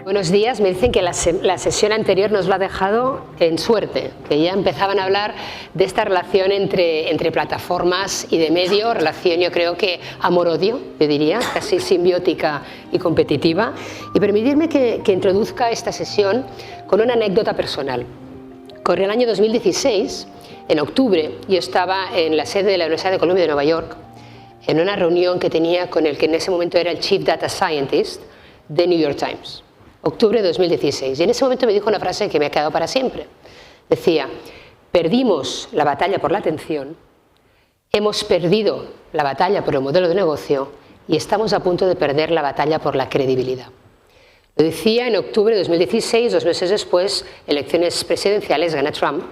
Buenos días. Me dicen que la sesión anterior nos lo ha dejado en suerte, que ya empezaban a hablar de esta relación entre plataformas y de medio, relación yo creo que amor-odio, yo diría, casi simbiótica y competitiva. Y permitirme que introduzca esta sesión con una anécdota personal. Corría el año 2016, en octubre, yo estaba en la sede de la Universidad de Columbia de Nueva York, en una reunión que tenía con el que en ese momento era el Chief Data Scientist de New York Times. Octubre de 2016. Y en ese momento me dijo una frase que me ha quedado para siempre. Decía, perdimos la batalla por la atención, hemos perdido la batalla por el modelo de negocio y estamos a punto de perder la batalla por la credibilidad. Lo decía en octubre de 2016, 2 meses después, elecciones presidenciales, gana Trump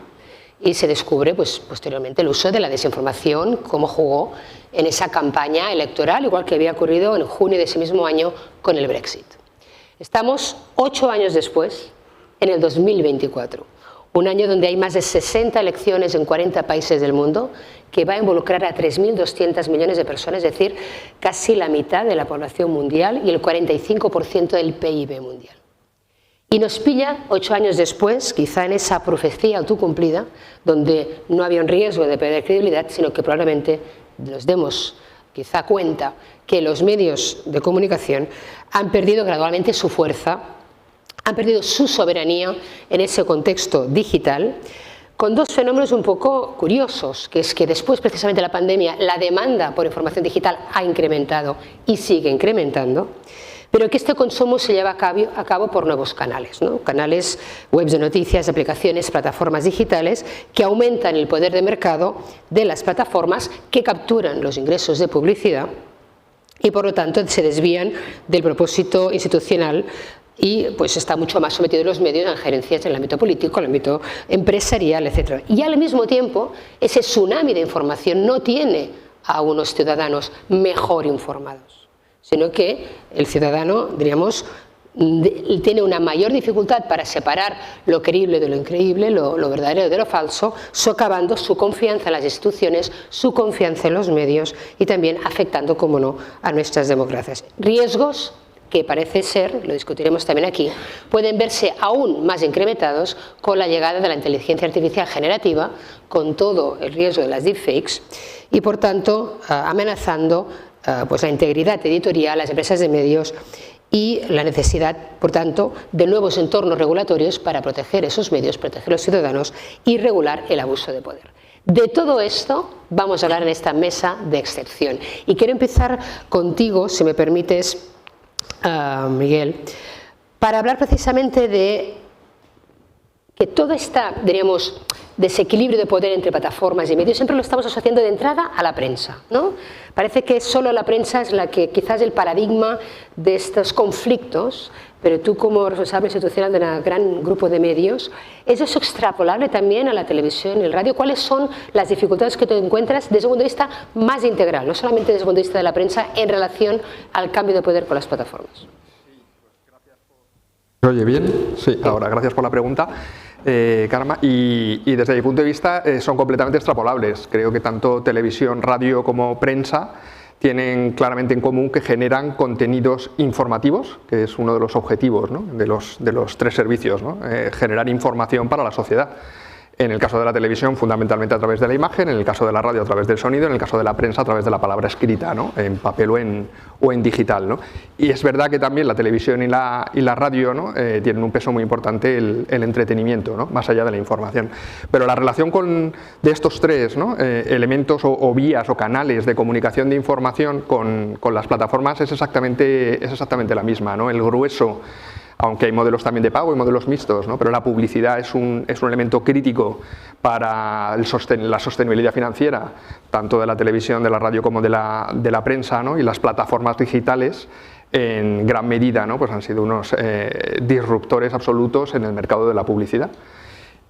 y se descubre pues, posteriormente el uso de la desinformación, cómo jugó en esa campaña electoral, igual que había ocurrido en junio de ese mismo año con el Brexit. Estamos 8 años después, en el 2024, un año donde hay más de 60 elecciones en 40 países del mundo, que va a involucrar a 3.200 millones de personas, es decir, casi la mitad de la población mundial y el 45% del PIB mundial. Y nos pilla 8 años después, quizá en esa profecía autocumplida, donde no había un riesgo de perder credibilidad, sino que probablemente nos demos quizá cuenta que los medios de comunicación han perdido gradualmente su fuerza, han perdido su soberanía en ese contexto digital, con 2 fenómenos un poco curiosos, que es que después precisamente de la pandemia la demanda por información digital ha incrementado y sigue incrementando, pero que este consumo se lleva a cabo por nuevos canales, ¿no? Canales, webs de noticias, aplicaciones, plataformas digitales que aumentan el poder de mercado de las plataformas que capturan los ingresos de publicidad y por lo tanto se desvían del propósito institucional y pues está mucho más sometido los medios a injerencias en el ámbito político, en el ámbito empresarial, etc. Y al mismo tiempo ese tsunami de información no tiene a unos ciudadanos mejor informados, sino que el ciudadano, diríamos, tiene una mayor dificultad para separar lo creíble de lo increíble, lo verdadero de lo falso, socavando su confianza en las instituciones, su confianza en los medios y también afectando, como no, a nuestras democracias. Riesgos que parece ser, lo discutiremos también aquí, pueden verse aún más incrementados con la llegada de la inteligencia artificial generativa, con todo el riesgo de las deepfakes y, por tanto, amenazando pues la integridad editorial, las empresas de medios y la necesidad, por tanto, de nuevos entornos regulatorios para proteger esos medios, proteger a los ciudadanos y regular el abuso de poder. De todo esto vamos a hablar en esta mesa de excepción. Y quiero empezar contigo, si me permites, Miguel, para hablar precisamente de que todo este, diríamos, desequilibrio de poder entre plataformas y medios siempre lo estamos asociando de entrada a la prensa, ¿no? Parece que solo la prensa es la que quizás es el paradigma de estos conflictos, pero tú como responsable institucional de un gran grupo de medios, ¿es eso extrapolable también a la televisión y el radio? ¿Cuáles son las dificultades que te encuentras desde un punto de vista más integral, no solamente desde el punto de vista de la prensa, en relación al cambio de poder con las plataformas? ¿Se oye bien? Sí, ahora, gracias por la pregunta, Karma. Y desde mi punto de vista son completamente extrapolables. Creo que tanto televisión, radio como prensa tienen claramente en común que generan contenidos informativos, que es uno de los objetivos, ¿no?, de los 3 servicios, ¿no? Generar información para la sociedad. En el caso de la televisión, fundamentalmente a través de la imagen, en el caso de la radio a través del sonido, en el caso de la prensa a través de la palabra escrita, ¿no?, en papel o en digital, ¿no? Y es verdad que también la televisión y la radio, ¿no?, tienen un peso muy importante el entretenimiento, ¿no?, más allá de la información. Pero la relación de estos 3, ¿no?, elementos o vías o canales de comunicación de información con las plataformas es exactamente la misma, ¿no? El grueso, aunque hay modelos también de pago y modelos mixtos, ¿no?, pero la publicidad es un elemento crítico para la sostenibilidad financiera, tanto de la televisión, de la radio como de la prensa, ¿no?, y las plataformas digitales en gran medida, ¿no?, pues han sido unos disruptores absolutos en el mercado de la publicidad.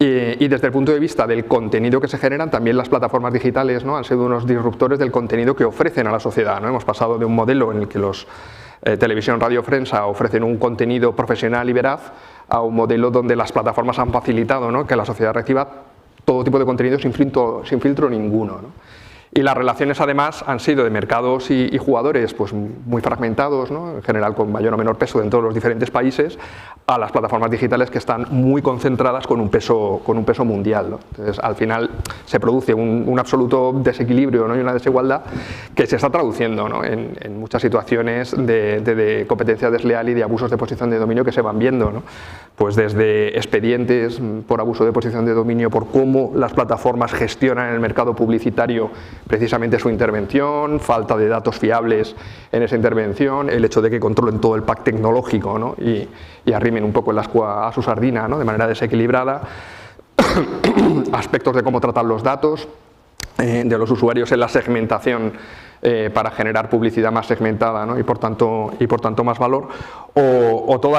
Y desde el punto de vista del contenido que se generan, también las plataformas digitales, ¿no?, han sido unos disruptores del contenido que ofrecen a la sociedad, ¿no? Hemos pasado de un modelo en el que los televisión, radio, prensa ofrecen un contenido profesional y veraz a un modelo donde las plataformas han facilitado, ¿no?, que la sociedad reciba todo tipo de contenido sin filtro ninguno, ¿no? Y las relaciones además han sido de mercados y jugadores pues muy fragmentados, ¿no?, en general con mayor o menor peso dentro de los diferentes países, a las plataformas digitales que están muy concentradas con un peso mundial, ¿no? Entonces al final se produce un absoluto desequilibrio, ¿no?, y una desigualdad que se está traduciendo, ¿no?, en muchas situaciones de competencia desleal y de abusos de posición de dominio que se van viendo, ¿no? Pues desde expedientes por abuso de posición de dominio, por cómo las plataformas gestionan en el mercado publicitario precisamente su intervención, falta de datos fiables en esa intervención, el hecho de que controlen todo el pack tecnológico, ¿no?, y arrimen un poco el ascua a su sardina, ¿no?, de manera desequilibrada, aspectos de cómo tratar los datos de los usuarios en la segmentación para generar publicidad más segmentada, ¿no?, y por tanto más valor, o todo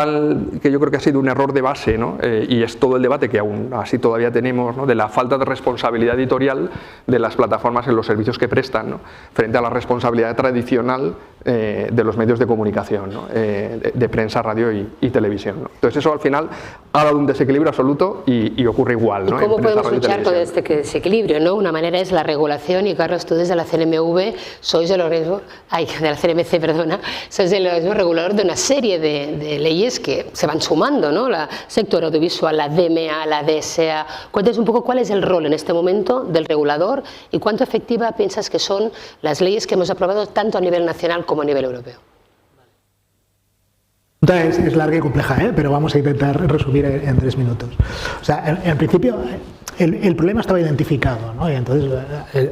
que yo creo que ha sido un error de base, ¿no?, y es todo el debate que aún así todavía tenemos, ¿no?, de la falta de responsabilidad editorial de las plataformas en los servicios que prestan, ¿no?, frente a la responsabilidad tradicional de los medios de comunicación, ¿no?, de prensa, radio y televisión, ¿no? Entonces eso al final ha dado un desequilibrio absoluto y ocurre igual, ¿no?, ¿Y cómo podemos luchar con este desequilibrio, ¿no? Una manera es la regulación, y Carlos, tú desde la CNMV sois el organismo, de la CNMC, perdona, sois el organismo regulador de una serie de leyes que se van sumando, ¿no? El sector audiovisual, la DMA, la DSA. Cuéntanos un poco cuál es el rol en este momento del regulador y cuánto efectiva piensas que son las leyes que hemos aprobado tanto a nivel nacional como a nivel europeo. Es larga y compleja, pero vamos a intentar resumir en 3 minutos. O sea, en principio el problema estaba identificado, ¿no? Y entonces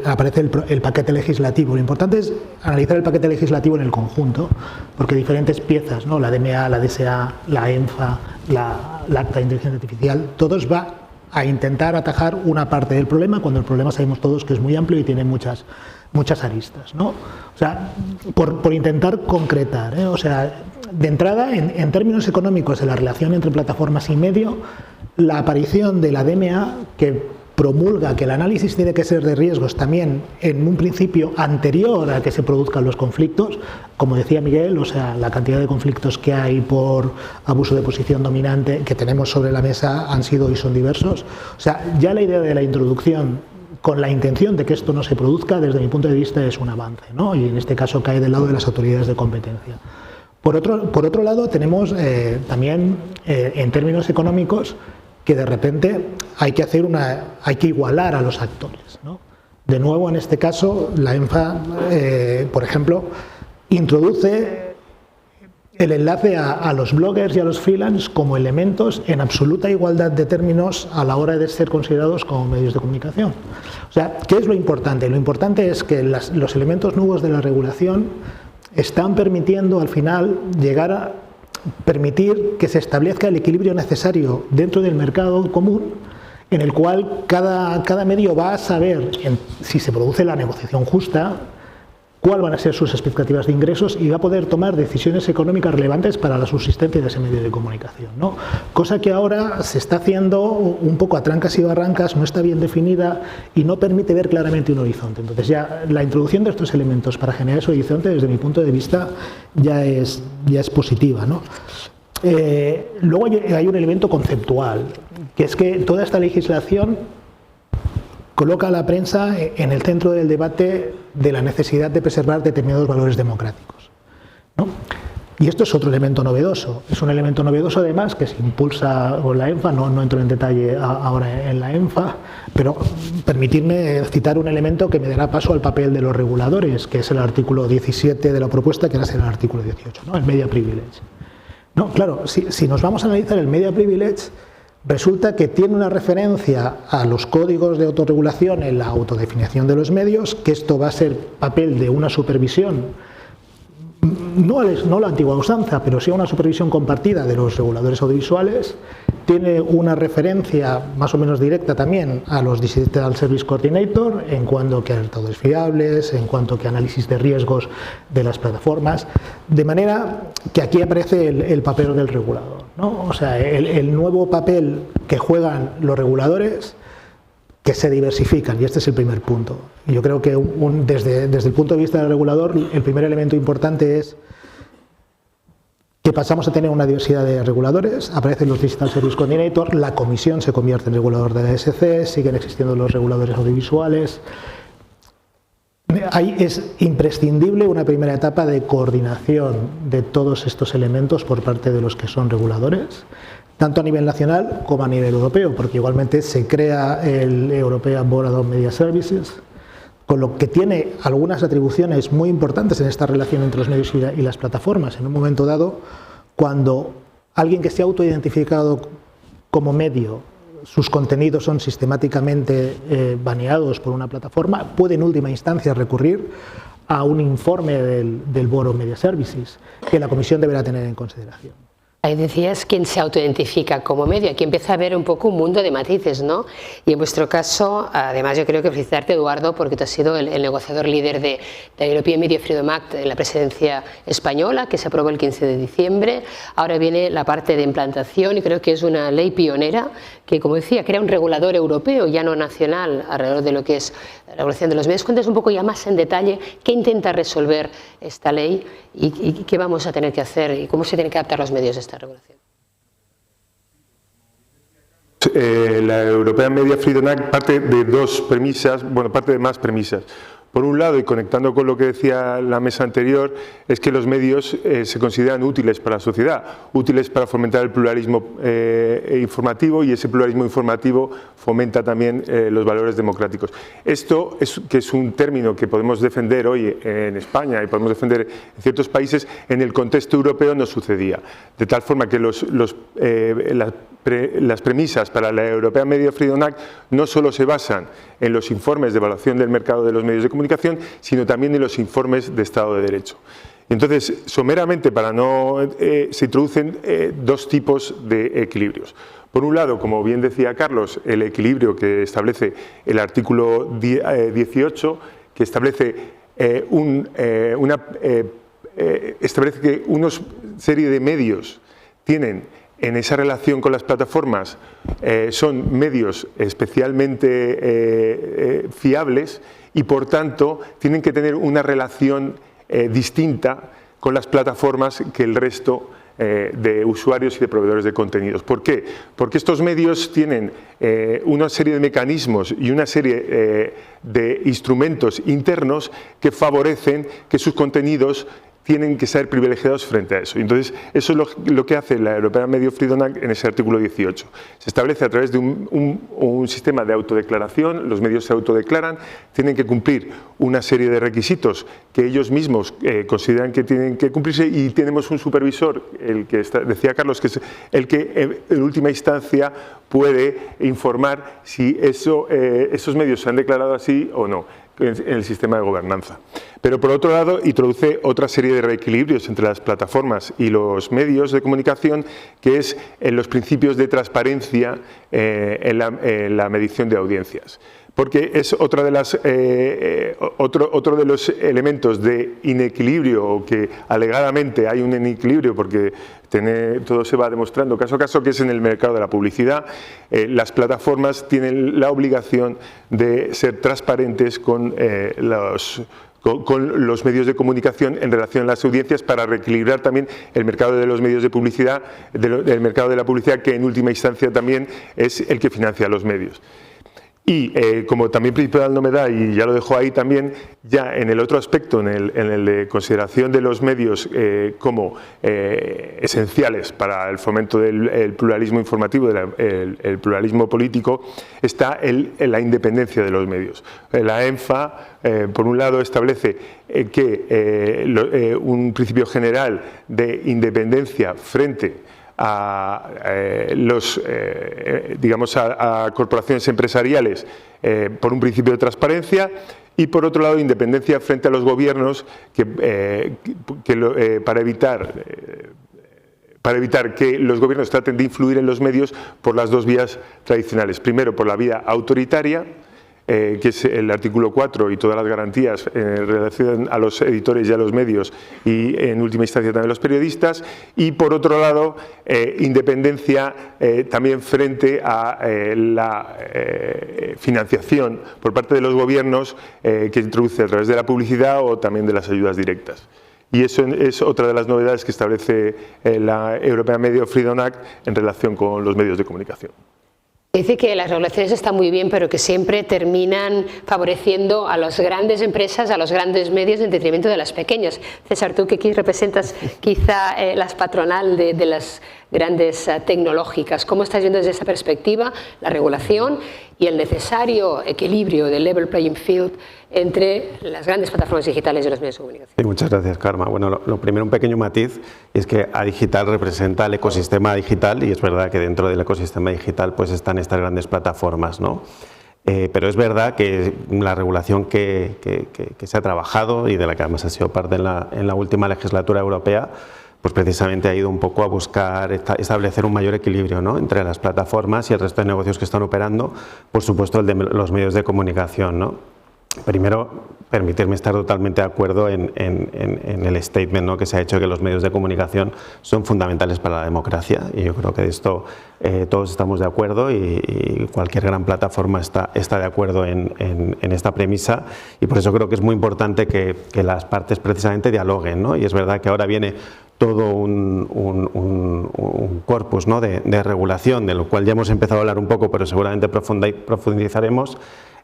aparece el paquete legislativo. Lo importante es analizar el paquete legislativo en el conjunto, porque diferentes piezas, ¿no?, la DMA, la DSA, la ENFA, la Acta de Inteligencia Artificial, todos va a intentar atajar una parte del problema, cuando el problema sabemos todos que es muy amplio y tiene muchas aristas, ¿no? O sea, por intentar concretar, o sea, de entrada, en términos económicos de la relación entre plataformas y medio, la aparición de la DMA, que promulga que el análisis tiene que ser de riesgos también en un principio anterior a que se produzcan los conflictos, como decía Miguel, o sea, la cantidad de conflictos que hay por abuso de posición dominante que tenemos sobre la mesa han sido y son diversos. O sea, ya la idea de la introducción con la intención de que esto no se produzca, desde mi punto de vista es un avance, ¿no? Y en este caso cae del lado de las autoridades de competencia. Por otro lado, tenemos también, en términos económicos, que de repente hay que igualar a los actores, ¿no? De nuevo, en este caso, la ENFA, por ejemplo, introduce el enlace a los bloggers y a los freelance como elementos en absoluta igualdad de términos a la hora de ser considerados como medios de comunicación. O sea, ¿qué es lo importante? Lo importante es que los elementos nuevos de la regulación están permitiendo al final llegar a permitir que se establezca el equilibrio necesario dentro del mercado común, en el cual cada medio va a saber si se produce la negociación justa, cuáles van a ser sus expectativas de ingresos y va a poder tomar decisiones económicas relevantes para la subsistencia de ese medio de comunicación, ¿no? Cosa que ahora se está haciendo un poco a trancas y barrancas, no está bien definida y no permite ver claramente un horizonte. Entonces ya la introducción de estos elementos para generar ese horizonte, desde mi punto de vista, ya es positiva, ¿no? Luego hay un elemento conceptual, que es que toda esta legislación coloca a la prensa en el centro del debate de la necesidad de preservar determinados valores democráticos, ¿no? Y esto es otro elemento novedoso. Es un elemento novedoso además que se impulsa con la ENFA, no entro en detalle ahora en la ENFA, pero permitidme citar un elemento que me dará paso al papel de los reguladores, que es el artículo 17 de la propuesta, que ahora será el artículo 18, ¿no?, el Media Privilege. No, claro, si nos vamos a analizar el Media Privilege, resulta que tiene una referencia a los códigos de autorregulación en la autodefinición de los medios, que esto va a ser papel de una supervisión no la antigua usanza, pero sí a una supervisión compartida de los reguladores audiovisuales. Tiene una referencia más o menos directa también a los Digital Service Coordinator en cuanto que a alertadores fiables, en cuanto que análisis de riesgos de las plataformas, de manera que aquí aparece el papel del regulador, ¿no? O sea, el nuevo papel que juegan los reguladores, que se diversifican, y este es el primer punto. Yo creo que desde el punto de vista del regulador, el primer elemento importante es que pasamos a tener una diversidad de reguladores, aparecen los Digital Service Coordinator, la comisión se convierte en regulador de la ESC, siguen existiendo los reguladores audiovisuales. Ahí es imprescindible una primera etapa de coordinación de todos estos elementos por parte de los que son reguladores, tanto a nivel nacional como a nivel europeo, porque igualmente se crea el European Board of Media Services, con lo que tiene algunas atribuciones muy importantes en esta relación entre los medios y las plataformas. En un momento dado, cuando alguien que se ha autoidentificado como medio, sus contenidos son sistemáticamente baneados por una plataforma, puede en última instancia recurrir a un informe del Board of Media Services, que la Comisión deberá tener en consideración. Ahí decías quién se autoidentifica como medio. Aquí empieza a haber un poco un mundo de matices, ¿no? Y en vuestro caso, además yo creo que felicitarte, Eduardo, porque tú has sido el negociador líder de European Media Freedom Act en la presidencia española, que se aprobó el 15 de diciembre. Ahora viene la parte de implantación y creo que es una ley pionera que, como decía, crea un regulador europeo, ya no nacional, alrededor de lo que es la regulación de los medios. Cuéntanos un poco ya más en detalle qué intenta resolver esta ley y qué vamos a tener que hacer y cómo se tienen que adaptar los medios a esta regulación. La European Media Freedom Act parte de dos premisas, bueno, parte de más premisas. Por un lado, y conectando con lo que decía la mesa anterior, es que los medios se consideran útiles para la sociedad, útiles para fomentar el pluralismo informativo, y ese pluralismo informativo fomenta también los valores democráticos. Esto que es un término que podemos defender hoy en España y podemos defender en ciertos países, en el contexto europeo no sucedía. De tal forma que las premisas para la European Media Freedom Act no solo se basan en los informes de evaluación del mercado de los medios de comunicación, sino también en los informes de Estado de Derecho. Entonces, someramente, se introducen dos tipos de equilibrios. Por un lado, como bien decía Carlos, el equilibrio que establece el artículo 18, que establece establece que una serie de medios tienen en esa relación con las plataformas, son medios especialmente fiables y, por tanto, tienen que tener una relación distinta con las plataformas que el resto de usuarios y de proveedores de contenidos. ¿Por qué? Porque estos medios tienen una serie de mecanismos y una serie de instrumentos internos que favorecen que sus contenidos tienen que ser privilegiados frente a eso. Entonces, eso es lo que hace la European Media Freedom Act en ese artículo 18. Se establece a través de un sistema de autodeclaración, los medios se autodeclaran, tienen que cumplir una serie de requisitos que ellos mismos consideran que tienen que cumplirse, y tenemos un supervisor, el que decía Carlos, que es el que en última instancia puede informar si esos medios se han declarado así o no en el sistema de gobernanza. Pero por otro lado, introduce otra serie de reequilibrios entre las plataformas y los medios de comunicación, que es en los principios de transparencia en la medición de audiencias. Porque es otro de los elementos de inequilibrio, o que alegadamente hay un inequilibrio porque todo se va demostrando caso a caso, que es en el mercado de la publicidad. Las plataformas tienen la obligación de ser transparentes con los medios de comunicación en relación a las audiencias, para reequilibrar también el mercado de los medios de publicidad, el mercado de la publicidad, que en última instancia también es el que financia a los medios. Y como también principal novedad, y ya lo dejo ahí también, ya en el otro aspecto, en el de consideración de los medios como esenciales para el fomento del pluralismo informativo, el pluralismo político, está la independencia de los medios. La ENFA, por un lado, establece que un principio general de independencia frente a corporaciones empresariales por un principio de transparencia, Y por otro lado, independencia frente a los gobiernos para evitar que los gobiernos traten de influir en los medios por las dos vías tradicionales. Primero, por la vía autoritaria, que es el artículo 4 y todas las garantías en relación a los editores y a los medios y en última instancia también los periodistas, y por otro lado independencia también frente a la financiación por parte de los gobiernos que introduce a través de la publicidad o también de las ayudas directas. Y eso es otra de las novedades que establece la European Media Freedom Act en relación con los medios de comunicación. Dice que las regulaciones están muy bien, pero que siempre terminan favoreciendo a las grandes empresas, a los grandes medios, en detrimento de las pequeñas. César, tú que aquí representas quizá las patronal de las grandes tecnológicas, ¿cómo estás viendo desde esa perspectiva la regulación y el necesario equilibrio del level playing field entre las grandes plataformas digitales y los medios de comunicación? Sí, muchas gracias, Karma. Bueno, lo primero, un pequeño matiz, es que A-Digital representa el ecosistema digital y es verdad que dentro del ecosistema digital pues están estas grandes plataformas, ¿no? Pero es verdad que la regulación que se ha trabajado y de la que además ha sido parte en la última legislatura europea, pues precisamente ha ido un poco a buscar establecer un mayor equilibrio, ¿no?, entre las plataformas y el resto de negocios que están operando, por supuesto el de los medios de comunicación, ¿no? Primero, permitirme estar totalmente de acuerdo en el statement, ¿no?, que se ha hecho, que los medios de comunicación son fundamentales para la democracia, y yo creo que de esto todos estamos de acuerdo y cualquier gran plataforma está de acuerdo en esta premisa, y por eso creo que es muy importante que las partes precisamente dialoguen, ¿no? Y es verdad que ahora viene todo un corpus, ¿no?, de regulación, de lo cual ya hemos empezado a hablar un poco, pero seguramente profundizaremos,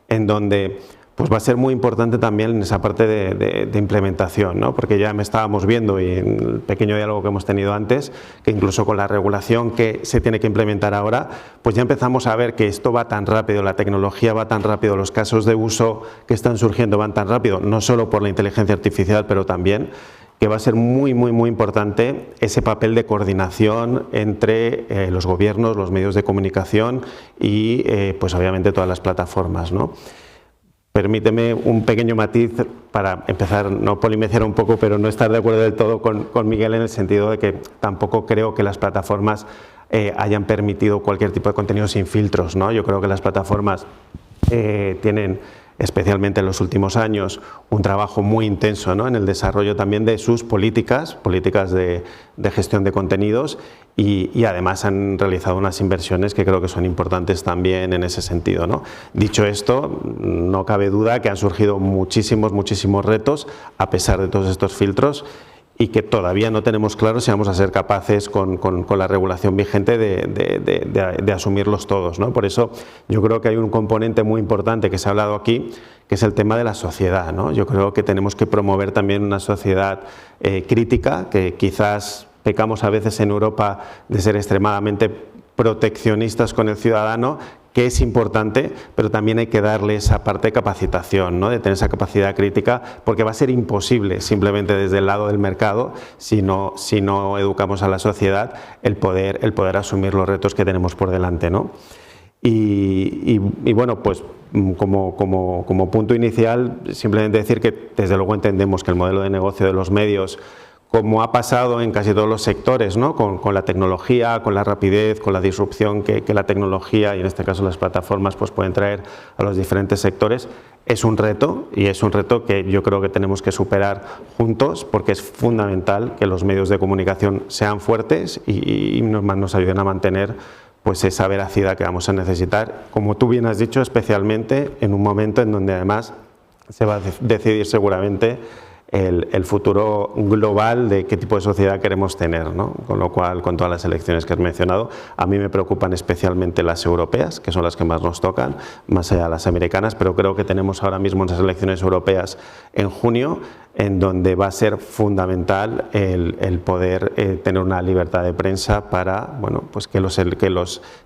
en donde pues va a ser muy importante también en esa parte de implementación, ¿no? Porque ya me estábamos viendo, y en el pequeño diálogo que hemos tenido antes, que incluso con la regulación que se tiene que implementar ahora, pues ya empezamos a ver que esto va tan rápido, la tecnología va tan rápido, los casos de uso que están surgiendo van tan rápido, no solo por la inteligencia artificial, pero también que va a ser muy importante ese papel de coordinación entre los gobiernos, los medios de comunicación y pues obviamente todas las plataformas, ¿no? Permíteme un pequeño matiz para empezar, no polimizar un poco, pero no estar de acuerdo del todo con Miguel, en el sentido de que tampoco creo que las plataformas hayan permitido cualquier tipo de contenido sin filtros, ¿no? Yo creo que las plataformas tienen, especialmente en los últimos años, un trabajo muy intenso, ¿no?, en el desarrollo también de sus políticas de gestión de contenidos, y además han realizado unas inversiones que creo que son importantes también en ese sentido, ¿no? Dicho esto, no cabe duda que han surgido muchísimos retos a pesar de todos estos filtros, y que todavía no tenemos claro si vamos a ser capaces con la regulación vigente de asumirlos todos, ¿no? Por eso yo creo que hay un componente muy importante que se ha hablado aquí, que es el tema de la sociedad, ¿no? Yo creo que tenemos que promover también una sociedad crítica, que quizás pecamos a veces en Europa de ser extremadamente proteccionistas con el ciudadano, que es importante, pero también hay que darle esa parte de capacitación, ¿no?, de tener esa capacidad crítica, porque va a ser imposible simplemente desde el lado del mercado, si no educamos a la sociedad, el poder asumir los retos que tenemos por delante, ¿no? Y bueno, pues como punto inicial, simplemente decir que desde luego entendemos que el modelo de negocio de los medios, como ha pasado en casi todos los sectores, ¿no?, con la tecnología, con la rapidez, con la disrupción que la tecnología y en este caso las plataformas pues pueden traer a los diferentes sectores, es un reto, y es un reto que yo creo que tenemos que superar juntos, porque es fundamental que los medios de comunicación sean fuertes y nos ayuden a mantener pues esa veracidad que vamos a necesitar, como tú bien has dicho, especialmente en un momento en donde además se va a decidir seguramente el futuro global de qué tipo de sociedad queremos tener, ¿no? Con lo cual, con todas las elecciones que has mencionado, a mí me preocupan especialmente las europeas, que son las que más nos tocan, más allá de las americanas, pero creo que tenemos ahora mismo unas elecciones europeas en junio, en donde va a ser fundamental el poder tener una libertad de prensa para, bueno, pues que los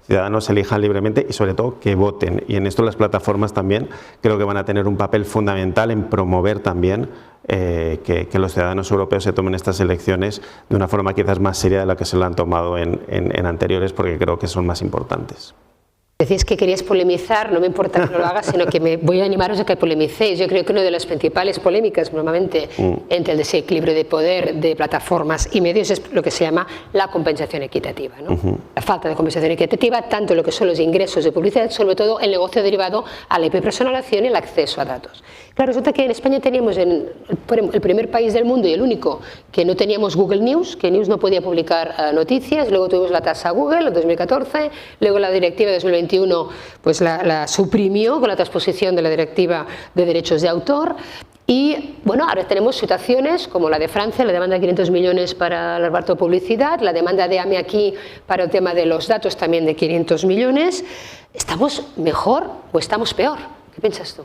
ciudadanos elijan libremente y sobre todo que voten. Y en esto las plataformas también creo que van a tener un papel fundamental en promover también que los ciudadanos europeos se tomen estas elecciones de una forma quizás más seria de la que se lo han tomado en anteriores, porque creo que son más importantes. Decís que queríais polemizar, no me importa que no lo hagas, sino que me voy a animaros a que polemicéis. Yo creo que una de las principales polémicas normalmente entre el desequilibrio de poder de plataformas y medios es lo que se llama la compensación equitativa, ¿no? La falta de compensación equitativa, tanto en lo que son los ingresos de publicidad, sobre todo el negocio derivado a la hiperpersonalización y el acceso a datos. Claro, resulta que en España teníamos el primer país del mundo y el único que no teníamos Google News, que News no podía publicar noticias, luego tuvimos la tasa Google en 2014, luego la directiva de 2021 pues la suprimió con la transposición de la directiva de derechos de autor. Y bueno, ahora tenemos situaciones como la de Francia, la demanda de 500 millones para el reparto de publicidad, la demanda de AMI aquí para el tema de los datos también de 500 millones. ¿Estamos mejor o estamos peor? ¿Qué piensas tú?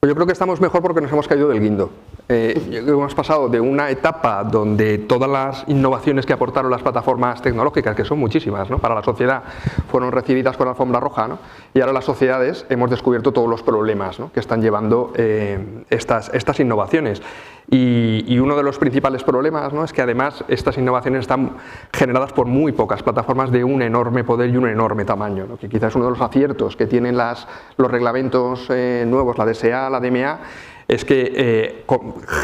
Yo creo que estamos mejor porque nos hemos caído del guindo. Hemos pasado de una etapa donde todas las innovaciones que aportaron las plataformas tecnológicas, que son muchísimas, ¿no?, para la sociedad, fueron recibidas con la alfombra roja, ¿no? Y ahora las sociedades hemos descubierto todos los problemas, ¿no?, que están llevando estas innovaciones. Y uno de los principales problemas, ¿no?, es que además estas innovaciones están generadas por muy pocas plataformas de un enorme poder y un enorme tamaño, ¿no?, que quizás uno de los aciertos que tienen los reglamentos nuevos, la DSA, la DMA, es que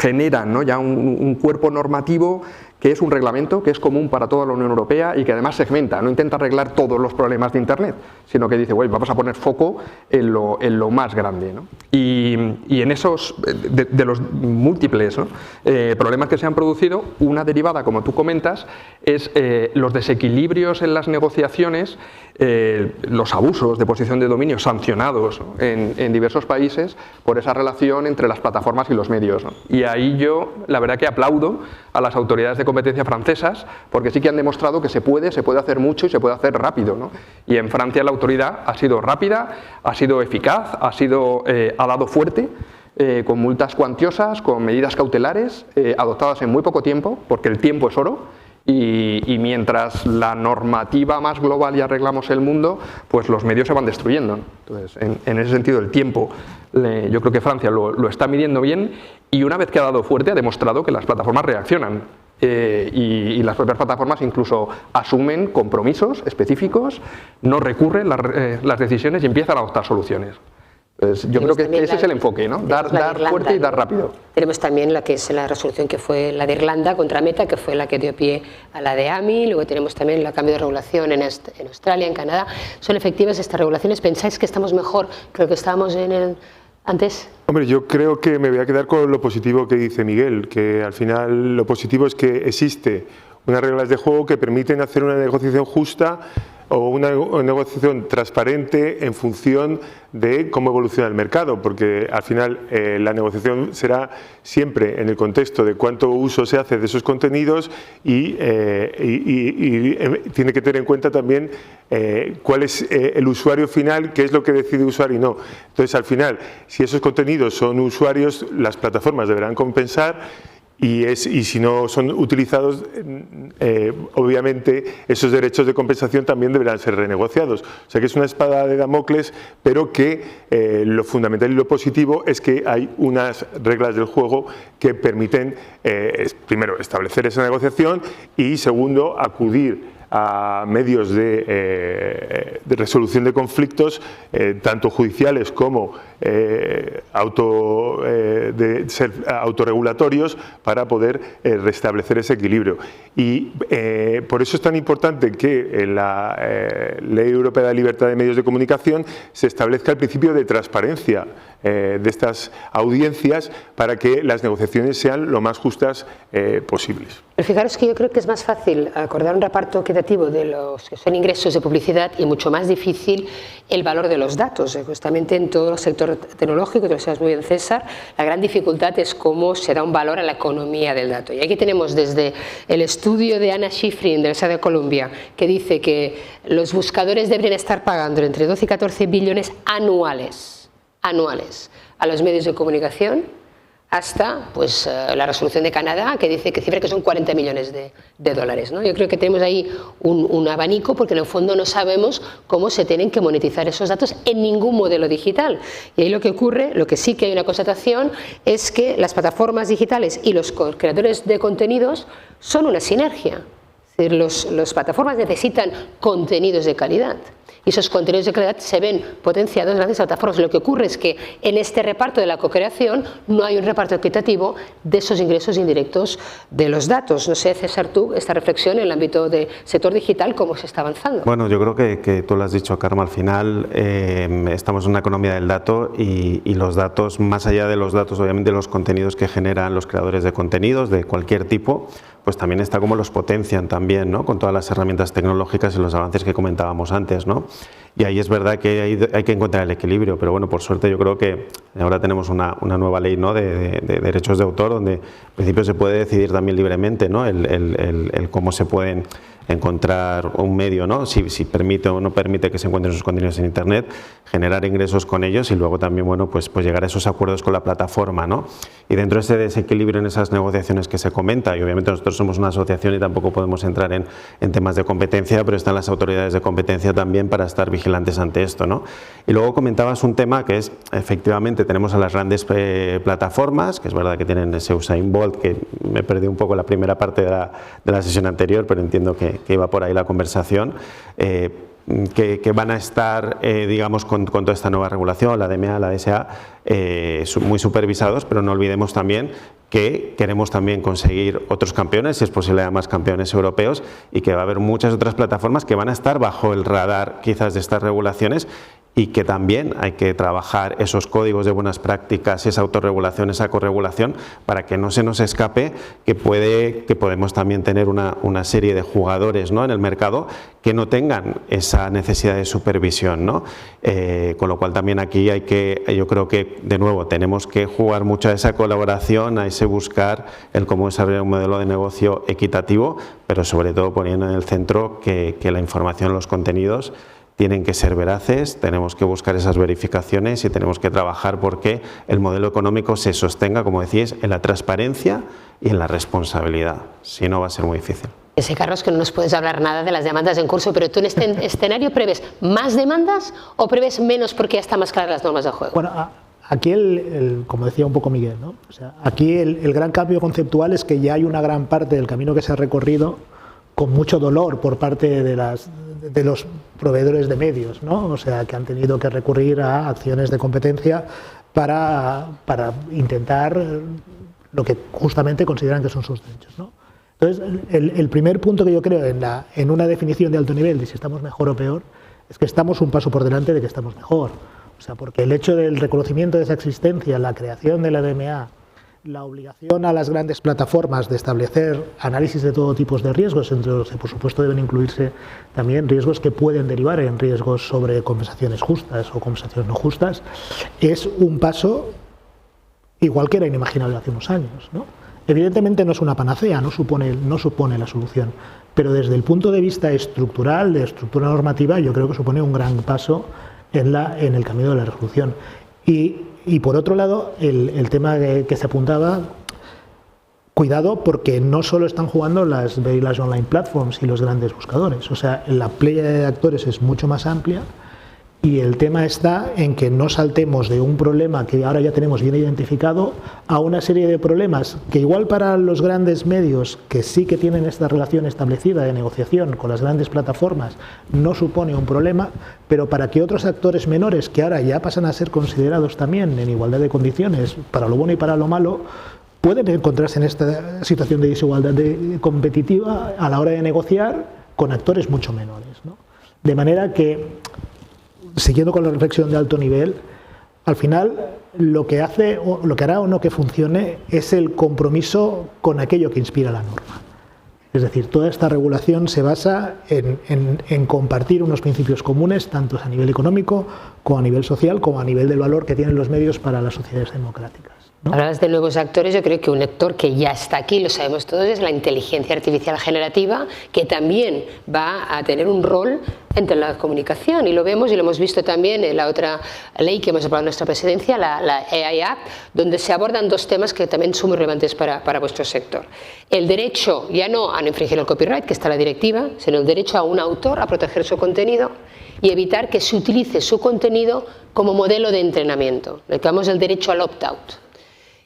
generan, ¿no?, ya un cuerpo normativo que es un reglamento que es común para toda la Unión Europea y que además segmenta, no intenta arreglar todos los problemas de Internet, sino que dice, vamos a poner foco en lo más grande, ¿no? Y en esos, de los múltiples, ¿no?, problemas que se han producido, una derivada, como tú comentas, es los desequilibrios en las negociaciones, los abusos de posición de dominio sancionados, ¿no?, en diversos países por esa relación entre las plataformas y los medios, ¿no? Y ahí yo, la verdad que aplaudo a las autoridades de competencia francesas, porque sí que han demostrado que se puede hacer mucho y se puede hacer rápido, ¿no? Y en Francia la autoridad ha sido rápida, ha sido eficaz, ha dado fuerte, con multas cuantiosas, con medidas cautelares, adoptadas en muy poco tiempo, porque el tiempo es oro. Y mientras la normativa más global y arreglamos el mundo, pues los medios se van destruyendo, ¿no? Entonces, en ese sentido, el tiempo, yo creo que Francia lo está midiendo bien, y una vez que ha dado fuerte ha demostrado que las plataformas reaccionan. Y las propias plataformas incluso asumen compromisos específicos, no recurren las decisiones y empiezan a adoptar soluciones. Pues yo creo que ese es el enfoque, ¿no? Dar fuerte y dar rápido. Tenemos también la que es la resolución que fue la de Irlanda contra Meta, que fue la que dio pie a la de AMI. Luego tenemos también el cambio de regulación en Australia, en Canadá. ¿Son efectivas estas regulaciones? ¿Pensáis que estamos mejor que lo que estábamos antes? Hombre, yo creo que me voy a quedar con lo positivo que dice Miguel, que al final lo positivo es que existe unas reglas de juego que permiten hacer una negociación justa o una negociación transparente en función de cómo evoluciona el mercado, porque al final la negociación será siempre en el contexto de cuánto uso se hace de esos contenidos y tiene que tener en cuenta también cuál es el usuario final, qué es lo que decide usar y no. Entonces, al final, si esos contenidos son usuarios, las plataformas deberán compensar. Y si no son utilizados, obviamente esos derechos de compensación también deberán ser renegociados. O sea que es una espada de Damocles, pero que lo fundamental y lo positivo es que hay unas reglas del juego que permiten, primero, establecer esa negociación y, segundo, acudir a medios de resolución de conflictos, tanto judiciales como autorregulatorios, para poder restablecer ese equilibrio. Y por eso es tan importante que en la Ley Europea de Libertad de Medios de Comunicación se establezca el principio de transparencia de estas audiencias para que las negociaciones sean lo más justas posibles. Pero fijaros que yo creo que es más fácil acordar un reparto equitativo de los que son ingresos de publicidad y mucho más difícil el valor de los datos. Justamente en todo el sector tecnológico, tú lo sabes muy bien, César, la gran dificultad es cómo se da un valor a la economía del dato. Y aquí tenemos desde el estudio de Anna Schifrin de la Universidad de Columbia, que dice que los buscadores deberían estar pagando entre 12 y 14 billones anuales a los medios de comunicación, hasta pues, la resolución de Canadá, que dice que cifra que son 40 millones de dólares, ¿no? Yo creo que tenemos ahí un abanico, porque en el fondo no sabemos cómo se tienen que monetizar esos datos en ningún modelo digital. Y ahí lo que ocurre, lo que sí que hay una constatación, es que las plataformas digitales y los creadores de contenidos son una sinergia. Es decir, las plataformas necesitan contenidos de calidad. Y esos contenidos de calidad se ven potenciados gracias a plataformas. Lo que ocurre es que en este reparto de la co-creación no hay un reparto equitativo de esos ingresos indirectos de los datos. No sé, César, tú, esta reflexión en el ámbito del sector digital, ¿cómo se está avanzando? Bueno, yo creo que tú lo has dicho, Carmen, al final estamos en una economía del dato y los datos, más allá de los datos, obviamente los contenidos que generan los creadores de contenidos de cualquier tipo, pues también está cómo los potencian también, ¿no? Con todas las herramientas tecnológicas y los avances que comentábamos antes, ¿no? Y ahí es verdad que hay que encontrar el equilibrio, pero bueno, por suerte yo creo que ahora tenemos una nueva ley, ¿no? de derechos de autor, donde en principio se puede decidir también libremente, ¿no? el cómo se pueden encontrar un medio, ¿no? Si permite o no permite que se encuentren sus contenidos en Internet, generar ingresos con ellos y luego también, bueno, pues llegar a esos acuerdos con la plataforma, ¿no? Y dentro de ese desequilibrio en esas negociaciones que se comenta, y obviamente nosotros somos una asociación y tampoco podemos entrar en temas de competencia, pero están las autoridades de competencia también para estar vigilantes ante esto, ¿no? Y luego comentabas un tema que es, efectivamente, tenemos a las grandes plataformas, que es verdad que tienen ese Usain Bolt, que me perdí un poco la primera parte de la sesión anterior, pero entiendo que iba por ahí la conversación, que van a estar, digamos, con toda esta nueva regulación, la DMA, la DSA, muy supervisados, pero no olvidemos también que queremos también conseguir otros campeones, si es posible más campeones europeos, y que va a haber muchas otras plataformas que van a estar bajo el radar quizás de estas regulaciones, y que también hay que trabajar esos códigos de buenas prácticas, esa autorregulación, esa corregulación, para que no se nos escape que podemos también tener una serie de jugadores, ¿no? En el mercado que no tengan esa necesidad de supervisión, ¿no? Con lo cual también aquí yo creo que de nuevo tenemos que jugar mucho a esa colaboración, a ese buscar el cómo desarrollar un modelo de negocio equitativo, pero sobre todo poniendo en el centro que la información, los contenidos tienen que ser veraces, tenemos que buscar esas verificaciones y tenemos que trabajar porque el modelo económico se sostenga, como decís, en la transparencia y en la responsabilidad. Si no, va a ser muy difícil. Ese, Carlos, que no nos puedes hablar nada de las demandas en curso, pero tú en este escenario prevés más demandas o prevés menos porque ya están más claras las normas de juego. Bueno, aquí, como decía un poco Miguel, ¿no? O sea, aquí el gran cambio conceptual es que ya hay una gran parte del camino que se ha recorrido con mucho dolor por parte de los proveedores de medios, ¿no? O sea, que han tenido que recurrir a acciones de competencia para intentar lo que justamente consideran que son sus derechos, ¿no? Entonces, el primer punto que yo creo en una definición de alto nivel de si estamos mejor o peor es que estamos un paso por delante de que estamos mejor. O sea, porque el hecho del reconocimiento de esa existencia, la creación de la DMA, la obligación a las grandes plataformas de establecer análisis de todo tipo de riesgos, entre los que por supuesto deben incluirse también riesgos que pueden derivar en riesgos sobre compensaciones justas o compensaciones no justas, es un paso igual que era inimaginable hace unos años, ¿no? Evidentemente no es una panacea, no supone la solución, pero desde el punto de vista estructural, de estructura normativa, yo creo que supone un gran paso en el camino de la resolución. Y por otro lado, el tema que se apuntaba, cuidado porque no solo están jugando las online platforms y los grandes buscadores, o sea, la playa de actores es mucho más amplia y el tema está en que no saltemos de un problema que ahora ya tenemos bien identificado a una serie de problemas que igual para los grandes medios que sí que tienen esta relación establecida de negociación con las grandes plataformas no supone un problema, pero para que otros actores menores que ahora ya pasan a ser considerados también en igualdad de condiciones para lo bueno y para lo malo, pueden encontrarse en esta situación de desigualdad competitiva a la hora de negociar con actores mucho menores, ¿no? De manera que, siguiendo con la reflexión de alto nivel, al final lo que hará o no que funcione es el compromiso con aquello que inspira la norma. Es decir, toda esta regulación se basa en compartir unos principios comunes, tanto a nivel económico como a nivel social, como a nivel del valor que tienen los medios para las sociedades democráticas, ¿no? Hablabas de nuevos actores, yo creo que un actor que ya está aquí, lo sabemos todos, es la inteligencia artificial generativa, que también va a tener un rol entre la comunicación, y lo vemos y lo hemos visto también en la otra ley que hemos aprobado en nuestra presidencia, la AI Act, donde se abordan dos temas que también son muy relevantes para vuestro sector. El derecho ya no a no infringir el copyright, que está en la directiva, sino el derecho a un autor a proteger su contenido y evitar que se utilice su contenido como modelo de entrenamiento. Le llamamos el derecho al opt-out.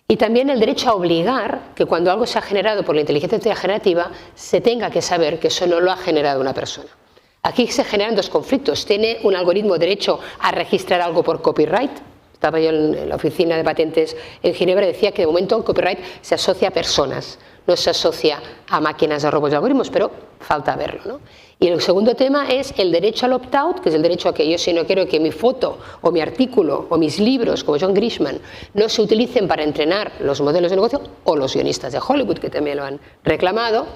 Y también el derecho a obligar que cuando algo se ha generado por la inteligencia artificial generativa se tenga que saber que eso no lo ha generado una persona. Aquí se generan dos conflictos. ¿Tiene un algoritmo derecho a registrar algo por copyright? Estaba yo en la oficina de patentes en Ginebra y decía que de momento el copyright se asocia a personas, no se asocia a máquinas, a robots y algoritmos, pero falta verlo, ¿no? Y el segundo tema es el derecho al opt-out, que es el derecho a que yo, si no quiero que mi foto o mi artículo o mis libros, como John Grisham, no se utilicen para entrenar los modelos de negocio, o los guionistas de Hollywood, que también lo han reclamado,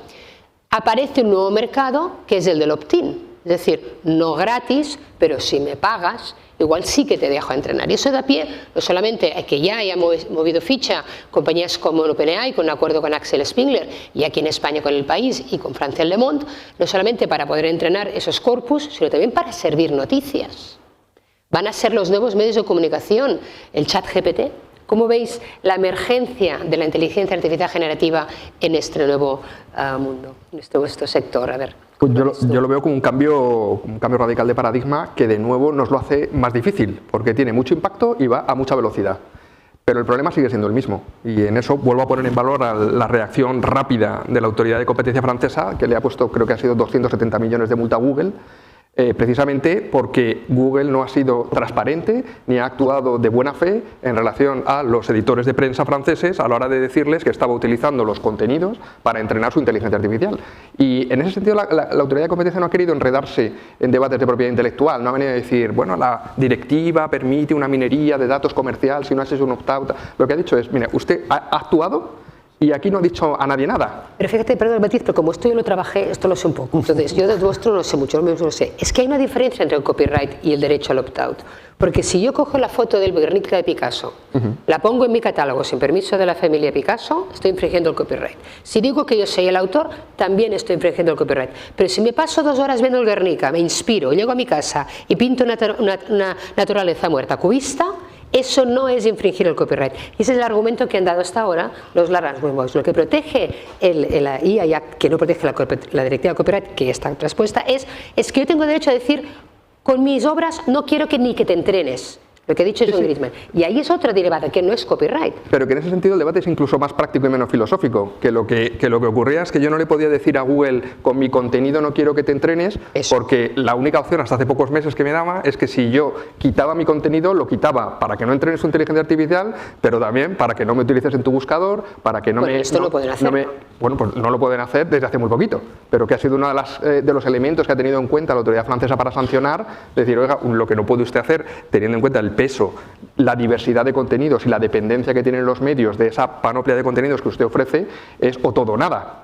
aparece un nuevo mercado que es el del opt-in. Es decir, no gratis, pero si me pagas, igual sí que te dejo entrenar. Y eso da pie no solamente a que ya haya movido ficha compañías como OpenAI con un acuerdo con Axel Spengler y aquí en España con El País y con Francia Le Monde, no solamente para poder entrenar esos corpus, sino también para servir noticias. Van a ser los nuevos medios de comunicación, el chat GPT. ¿Cómo veis la emergencia de la inteligencia artificial generativa en este nuevo mundo, en este sector? A ver. Pues yo lo veo como un cambio radical de paradigma que de nuevo nos lo hace más difícil, porque tiene mucho impacto y va a mucha velocidad. Pero el problema sigue siendo el mismo, y en eso vuelvo a poner en valor la reacción rápida de la Autoridad de Competencia francesa, que le ha puesto, creo que ha sido 270 millones de multa a Google, precisamente porque Google no ha sido transparente ni ha actuado de buena fe en relación a los editores de prensa franceses a la hora de decirles que estaba utilizando los contenidos para entrenar su inteligencia artificial. Y en ese sentido la Autoridad de Competencia no ha querido enredarse en debates de propiedad intelectual, no ha venido a decir, bueno, la directiva permite una minería de datos comercial si no haces un opt-out. Lo que ha dicho es, mire, usted ha actuado y aquí no ha dicho a nadie nada. Pero fíjate, perdón, Beatriz, pero como esto yo lo trabajé, esto lo sé un poco. Entonces, yo de vuestro no sé mucho, no lo sé. Es que hay una diferencia entre el copyright y el derecho al opt-out. Porque si yo cojo la foto del Guernica de Picasso, la pongo en mi catálogo sin permiso de la familia Picasso, estoy infringiendo el copyright. Si digo que yo soy el autor, también estoy infringiendo el copyright. Pero si me paso 2 horas viendo el Guernica, me inspiro, llego a mi casa y pinto una naturaleza muerta cubista, eso no es infringir el copyright. Y ese es el argumento que han dado hasta ahora los Laurent Boys. Lo que protege la IA, que no protege la directiva de copyright, que está traspuesta, es que yo tengo derecho a decir, con mis obras no quiero ni que te entrenes. Lo que ha dicho John Grisham. Y ahí es otra derivada, que no es copyright. Pero que en ese sentido el debate es incluso más práctico y menos filosófico. Que lo que ocurría es que yo no le podía decir a Google, con mi contenido no quiero que te entrenes, porque la única opción hasta hace pocos meses que me daba es que si yo quitaba mi contenido, lo quitaba para que no entrenes tu inteligencia artificial, pero también para que no me utilices en tu buscador, para que no me... Esto no lo pueden hacer. Bueno, pues no lo pueden hacer desde hace muy poquito, pero que ha sido uno de los elementos que ha tenido en cuenta la autoridad francesa para sancionar, decir, oiga, lo que no puede usted hacer, teniendo en cuenta el peso, la diversidad de contenidos y la dependencia que tienen los medios de esa panoplia de contenidos que usted ofrece, es o todo o nada,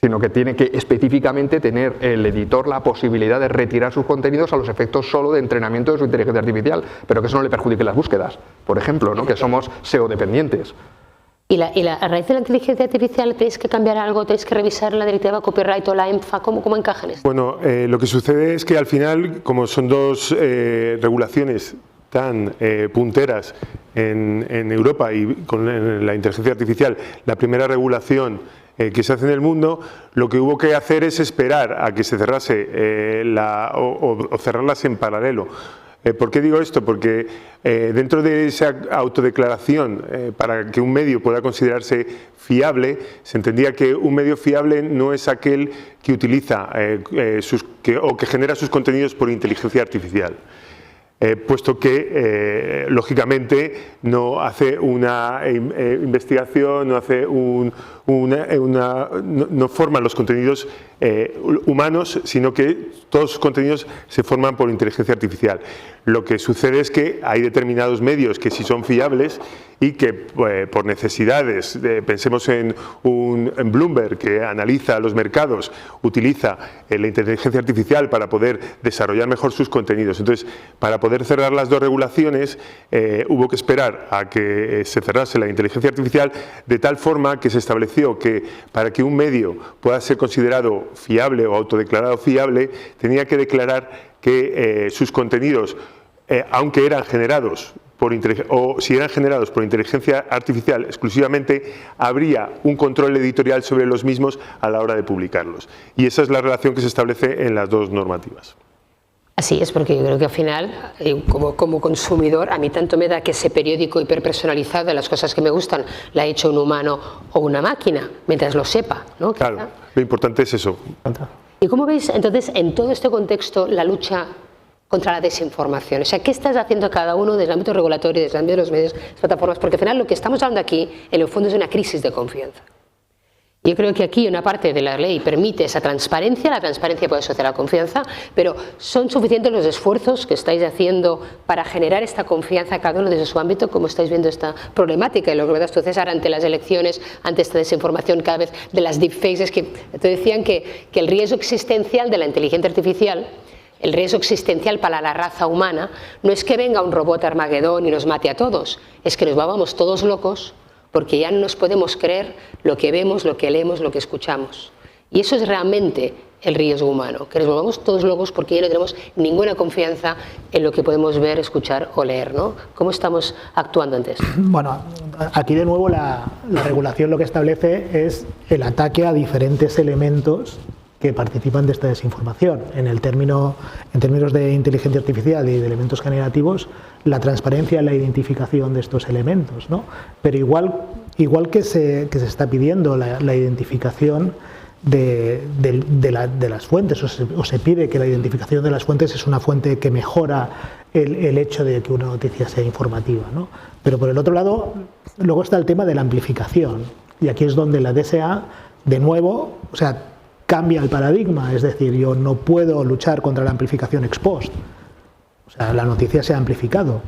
sino que tiene que específicamente tener el editor la posibilidad de retirar sus contenidos a los efectos solo de entrenamiento de su inteligencia artificial, pero que eso no le perjudique las búsquedas, por ejemplo, ¿no? Que somos SEO dependientes. ¿Y a raíz de la inteligencia artificial tenéis que cambiar algo, tenéis que revisar la directiva copyright o la EMFA? ¿Cómo encajan esto? Bueno, lo que sucede es que al final, como son dos regulaciones tan punteras en Europa y con la inteligencia artificial, la primera regulación que se hace en el mundo, lo que hubo que hacer es esperar a que se cerrase o cerrarlas en paralelo. ¿Por qué digo esto? Porque dentro de esa autodeclaración, para que un medio pueda considerarse fiable, se entendía que un medio fiable no es aquel que utiliza o que genera sus contenidos por inteligencia artificial. Puesto que, lógicamente, no hace una investigación, no hace no forman los contenidos humanos, sino que todos los contenidos se forman por inteligencia artificial. Lo que sucede es que hay determinados medios que sí son fiables y que por necesidades, pensemos en Bloomberg, que analiza los mercados, utiliza la inteligencia artificial para poder desarrollar mejor sus contenidos. Entonces, para poder cerrar las dos regulaciones, hubo que esperar a que se cerrase la inteligencia artificial, de tal forma que se estableció que para que un medio pueda ser considerado fiable o autodeclarado fiable, tenía que declarar que sus contenidos, aunque eran generados si eran generados por inteligencia artificial exclusivamente, habría un control editorial sobre los mismos a la hora de publicarlos. Y esa es la relación que se establece en las dos normativas. Así es, porque yo creo que al final, como consumidor, a mí tanto me da que ese periódico hiperpersonalizado de las cosas que me gustan la ha hecho un humano o una máquina, mientras lo sepa, ¿no? Claro, lo importante es eso. ¿Y cómo veis entonces en todo este contexto la lucha contra la desinformación? O sea, ¿qué estás haciendo cada uno desde el ámbito regulatorio, desde el ámbito de los medios, las plataformas? Porque al final lo que estamos hablando aquí, en el fondo, es una crisis de confianza. Yo creo que aquí una parte de la ley permite esa transparencia, la transparencia puede asociar a la confianza, pero ¿son suficientes los esfuerzos que estáis haciendo para generar esta confianza cada uno desde su ámbito? ¿Cómo estáis viendo esta problemática? Y lo que comentas tú, César, ante las elecciones, ante esta desinformación cada vez de las deepfakes, es que te decían que el riesgo existencial de la inteligencia artificial, el riesgo existencial para la raza humana, no es que venga un robot Armagedón y nos mate a todos, es que nos vamos todos locos, porque ya no nos podemos creer lo que vemos, lo que leemos, lo que escuchamos. Y eso es realmente el riesgo humano, que nos volvamos todos locos porque ya no tenemos ninguna confianza en lo que podemos ver, escuchar o leer, ¿no? ¿Cómo estamos actuando ante eso? Bueno, aquí de nuevo la regulación lo que establece es el ataque a diferentes elementos que participan de esta desinformación. En términos de inteligencia artificial y de elementos generativos, la transparencia y la identificación de estos elementos, ¿no? Pero igual que se está pidiendo la identificación de las fuentes, o se pide que la identificación de las fuentes es una fuente que mejora el hecho de que una noticia sea informativa, ¿no? Pero por el otro lado, luego está el tema de la amplificación, y aquí es donde la DSA, de nuevo, o sea, cambia el paradigma, es decir, yo no puedo luchar contra la amplificación ex post. O sea, la noticia se ha amplificado,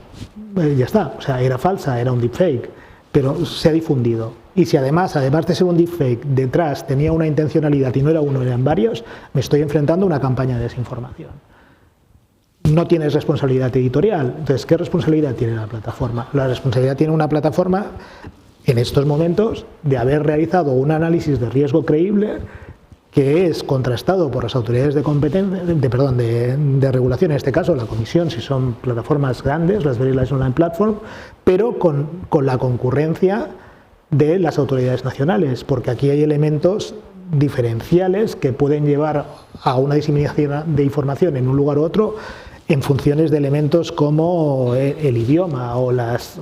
ya está, o sea, era falsa, era un deepfake, pero se ha difundido. Y si además de ser un deepfake, detrás tenía una intencionalidad y no era uno, eran varios, me estoy enfrentando a una campaña de desinformación. No tienes responsabilidad editorial, entonces, ¿qué responsabilidad tiene la plataforma? La responsabilidad tiene una plataforma, en estos momentos, de haber realizado un análisis de riesgo creíble que es contrastado por las autoridades de competencia, de regulación, en este caso la comisión, si son plataformas grandes, las Very Large Online Platform, pero con la concurrencia de las autoridades nacionales, porque aquí hay elementos diferenciales que pueden llevar a una diseminación de información en un lugar u otro en funciones de elementos como el idioma o las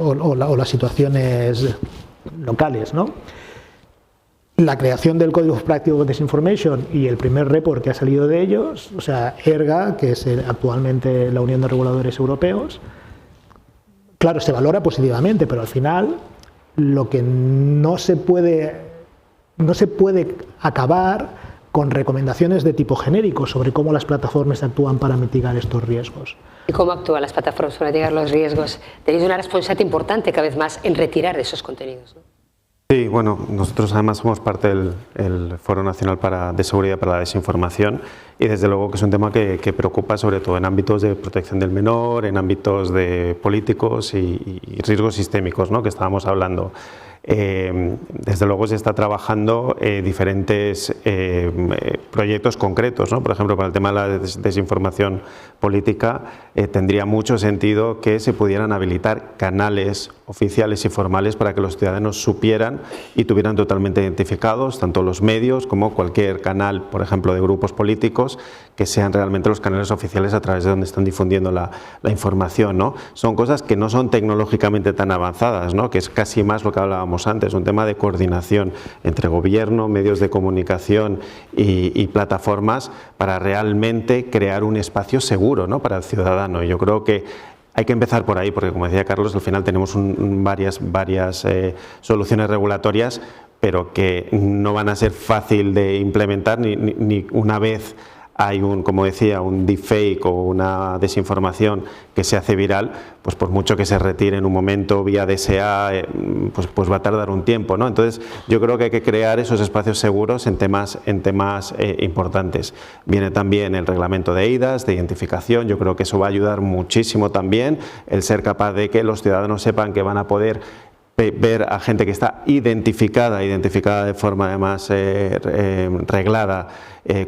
situaciones locales, ¿no? La creación del Code of Practice of Disinformation y el primer report que ha salido de ellos, o sea, ERGA, que es actualmente la Unión de Reguladores Europeos, claro, se valora positivamente, pero al final lo que no se puede acabar con recomendaciones de tipo genérico sobre cómo las plataformas actúan para mitigar estos riesgos. ¿Y cómo actúan las plataformas para mitigar los riesgos? Tenéis una responsabilidad importante cada vez más en retirar esos contenidos, ¿no? Sí, bueno, nosotros además somos parte del Foro Nacional de Seguridad para la Desinformación y desde luego que es un tema que preocupa sobre todo en ámbitos de protección del menor, en ámbitos de políticos y riesgos sistémicos, ¿no?, que estábamos hablando. Desde luego se está trabajando diferentes proyectos concretos, ¿no? Por ejemplo, para el tema de la desinformación política tendría mucho sentido que se pudieran habilitar canales oficiales y formales para que los ciudadanos supieran y tuvieran totalmente identificados tanto los medios como cualquier canal, por ejemplo, de grupos políticos, que sean realmente los canales oficiales a través de donde están difundiendo la información, ¿no? Son cosas que no son tecnológicamente tan avanzadas, ¿no?, que es casi más lo que hablábamos antes, un tema de coordinación entre gobierno, medios de comunicación y plataformas para realmente crear un espacio seguro, ¿no?, para el ciudadano. Y yo creo que hay que empezar por ahí, porque como decía Carlos, al final tenemos varias soluciones regulatorias, pero que no van a ser fácil de implementar ni una vez hay como decía, un deepfake o una desinformación que se hace viral, pues por mucho que se retire en un momento vía DSA, pues va a tardar un tiempo, ¿no? Entonces yo creo que hay que crear esos espacios seguros en temas importantes. Viene también el reglamento de eIDAS, de identificación, yo creo que eso va a ayudar muchísimo también, el ser capaz de que los ciudadanos sepan que van a poder ver a gente que está identificada de forma además reglada,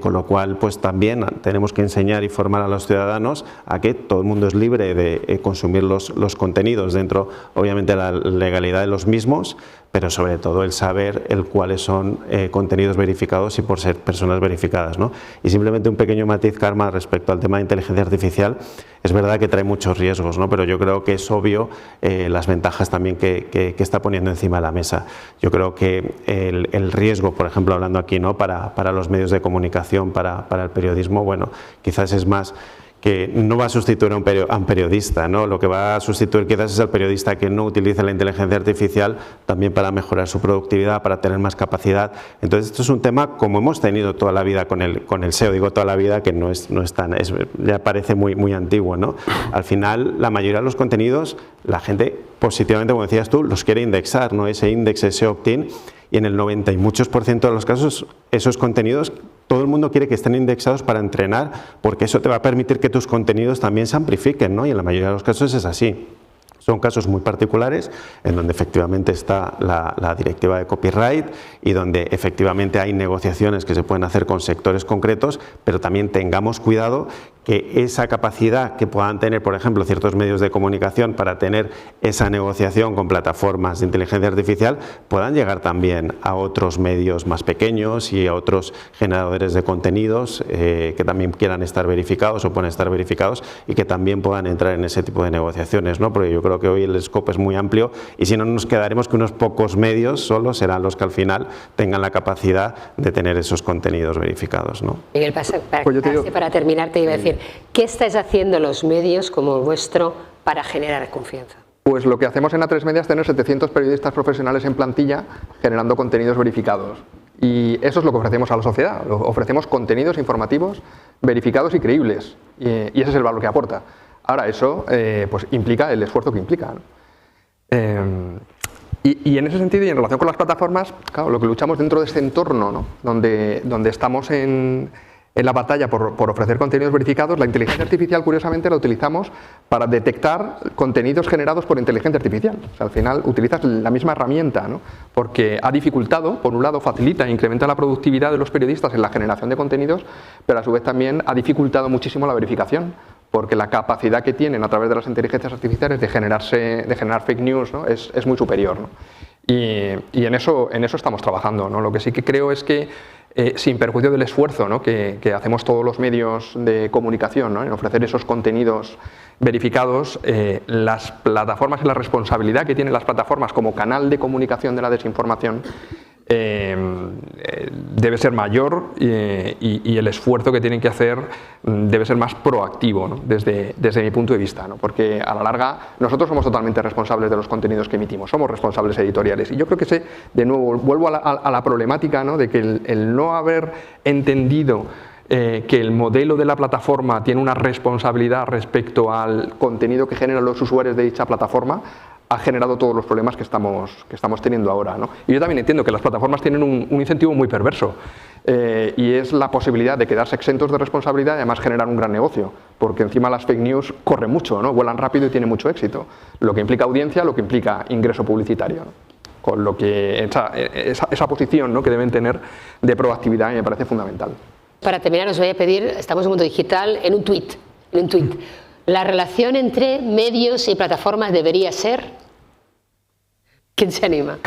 con lo cual pues también tenemos que enseñar y formar a los ciudadanos a que todo el mundo es libre de consumir los contenidos dentro, obviamente, de la legalidad de los mismos, pero sobre todo el saber cuáles son contenidos verificados y por ser personas verificadas, ¿no? Y simplemente un pequeño matiz, Karma, respecto al tema de inteligencia artificial. Es verdad que trae muchos riesgos, ¿no?, pero yo creo que es obvio las ventajas también que está poniendo encima de la mesa. Yo creo que el riesgo, por ejemplo, hablando aquí, ¿no?, para los medios de comunicación, comunicación para el periodismo, bueno, quizás es más que no va a sustituir a un periodista, ¿no? Lo que va a sustituir quizás es al periodista que no utiliza la inteligencia artificial también para mejorar su productividad, para tener más capacidad. Entonces esto es un tema como hemos tenido toda la vida con el SEO, digo toda la vida que no es tan, ya parece muy antiguo, ¿no? Al final la mayoría de los contenidos la gente positivamente, como decías tú, los quiere indexar, ¿no? Ese índice, ese opt-in, y en el 90 y muchos % de los casos esos contenidos todo el mundo quiere que estén indexados para entrenar, porque eso te va a permitir que tus contenidos también se amplifiquen, ¿no? Y en la mayoría de los casos es así. Son casos muy particulares en donde efectivamente está la directiva de copyright y donde efectivamente hay negociaciones que se pueden hacer con sectores concretos, pero también tengamos cuidado que esa capacidad que puedan tener, por ejemplo, ciertos medios de comunicación para tener esa negociación con plataformas de inteligencia artificial puedan llegar también a otros medios más pequeños y a otros generadores de contenidos que también quieran estar verificados o puedan estar verificados y que también puedan entrar en ese tipo de negociaciones, ¿no? Porque yo creo que hoy el scope es muy amplio y si no nos quedaremos que unos pocos medios solo serán los que al final tengan la capacidad de tener esos contenidos verificados, ¿no? Miguel, para terminar te iba a decir, ¿qué estáis haciendo los medios como el vuestro para generar confianza? Pues lo que hacemos en A3 Media es tener 700 periodistas profesionales en plantilla generando contenidos verificados. Y eso es lo que ofrecemos a la sociedad. Ofrecemos contenidos informativos verificados y creíbles. Y ese es el valor que aporta. Ahora, eso pues implica el esfuerzo que implica, ¿no? Y en ese sentido y en relación con las plataformas, claro, lo que luchamos dentro de este entorno, ¿no? donde estamos en la batalla por ofrecer contenidos verificados, la inteligencia artificial, curiosamente, la utilizamos para detectar contenidos generados por inteligencia artificial. O sea, al final utilizas la misma herramienta, ¿no? Porque ha dificultado, por un lado, facilita e incrementa la productividad de los periodistas en la generación de contenidos, pero a su vez también ha dificultado muchísimo la verificación, porque la capacidad que tienen a través de las inteligencias artificiales de generar fake news, ¿no? es muy superior, ¿no? Y en eso estamos trabajando, ¿no? Lo que sí que creo es que sin perjuicio del esfuerzo, ¿no? que hacemos todos los medios de comunicación, ¿no? en ofrecer esos contenidos verificados, las plataformas y la responsabilidad que tienen las plataformas como canal de comunicación de la desinformación debe ser mayor y el esfuerzo que tienen que hacer debe ser más proactivo, ¿no? desde mi punto de vista, ¿no? Porque a la larga nosotros somos totalmente responsables de los contenidos que emitimos, somos responsables editoriales y yo creo que de nuevo vuelvo a la problemática, ¿no? de que el no haber entendido que el modelo de la plataforma tiene una responsabilidad respecto al contenido que generan los usuarios de dicha plataforma ha generado todos los problemas que estamos teniendo ahora, ¿no? Y yo también entiendo que las plataformas tienen un incentivo muy perverso y es la posibilidad de quedarse exentos de responsabilidad y además generar un gran negocio, porque encima las fake news corren mucho, ¿no? Vuelan rápido y tienen mucho éxito, lo que implica audiencia, lo que implica ingreso publicitario, ¿no? Con lo que esa posición, ¿no? que deben tener de proactividad me parece fundamental. Para terminar os voy a pedir, estamos en un mundo digital, en un tuit. ¿La relación entre medios y plataformas debería ser? ¿Quién se anima?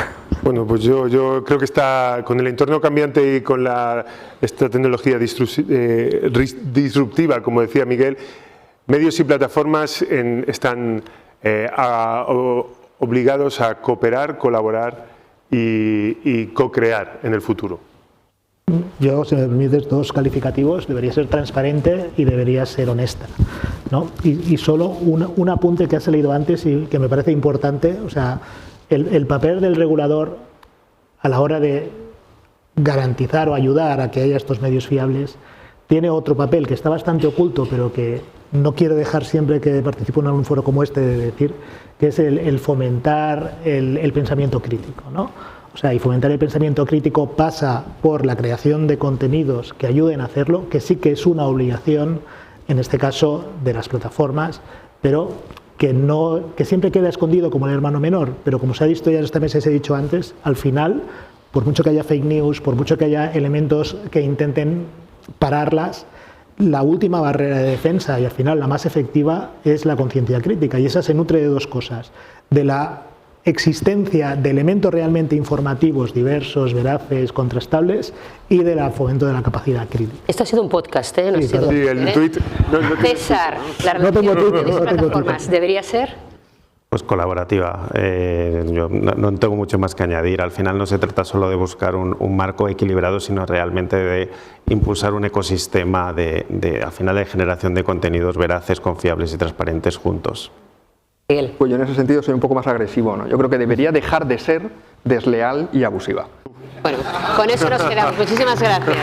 Bueno, pues yo creo que está con el entorno cambiante y con esta tecnología disruptiva, como decía Miguel, medios y plataformas están obligados a cooperar, colaborar y co-crear en el futuro. Yo, si me permites, dos calificativos: debería ser transparente y debería ser honesta, ¿no? Y solo un apunte que has leído antes y que me parece importante, o sea, el papel del regulador a la hora de garantizar o ayudar a que haya estos medios fiables tiene otro papel que está bastante oculto, pero que no quiero dejar siempre que participo en un foro como este de decir, que es el fomentar el pensamiento crítico, ¿no? O sea, y fomentar el pensamiento crítico pasa por la creación de contenidos que ayuden a hacerlo, que sí que es una obligación, en este caso, de las plataformas, pero que siempre queda escondido como el hermano menor. Pero como se ha visto ya en esta mesa y se ha dicho antes, al final, por mucho que haya fake news, por mucho que haya elementos que intenten pararlas, la última barrera de defensa y al final la más efectiva es la conciencia crítica, y esa se nutre de dos cosas: de la existencia de elementos realmente informativos, diversos, veraces, contrastables, y del fomento de la capacidad crítica. Esto ha sido un podcast, ¿eh? No ha sido, sí, el tuit. César, la relación entre las plataformas debería ser. Pues colaborativa. Yo no tengo mucho más que añadir. Al final no se trata solo de buscar un marco equilibrado, sino realmente de impulsar un ecosistema al final de generación de contenidos veraces, confiables y transparentes juntos. Pues yo en ese sentido soy un poco más agresivo, ¿no? Yo creo que debería dejar de ser desleal y abusiva. Bueno, con eso nos quedamos. Muchísimas gracias.